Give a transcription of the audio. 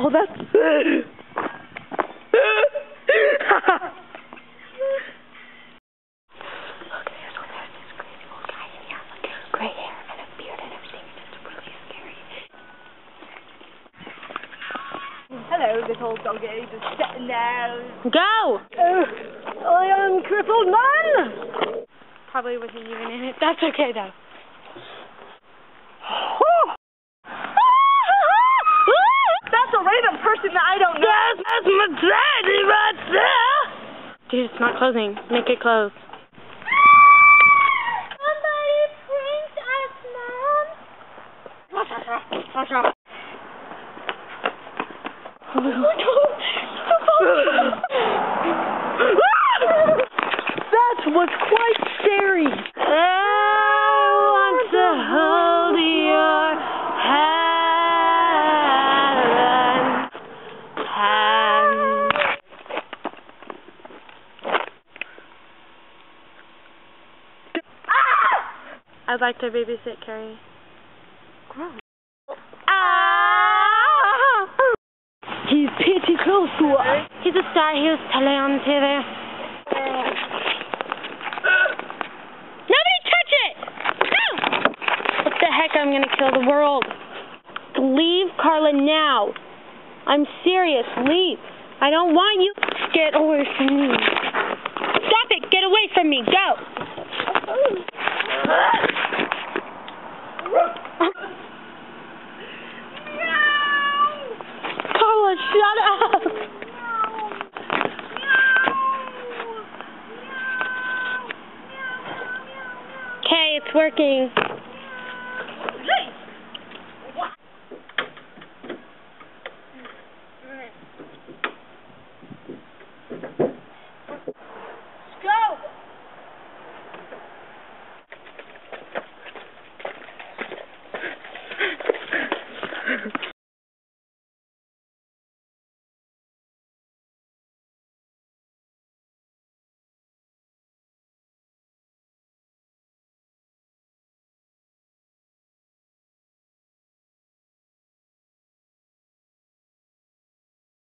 Oh, that's... Gray hair and a beard and everything. It's really scary. Hello, little doggy, just sitting there. Go! I am crippled man! Probably wasn't even in it. That's okay though. That's a random person that I don't know. That's my daddy right there! Dude, it's not closing. Make it close. That was quite scary. I want to hold your hand. I'd like to babysit Carrie. Gross. He's pretty close to us. He's a star. He was telling on TV. Nobody touch it! No! What the heck? I'm gonna kill the world. Leave, Carla, now. I'm serious. Leave. I don't want you. Get away from me. Stop it. Get away from me. Go. Shut up! Okay, it's working.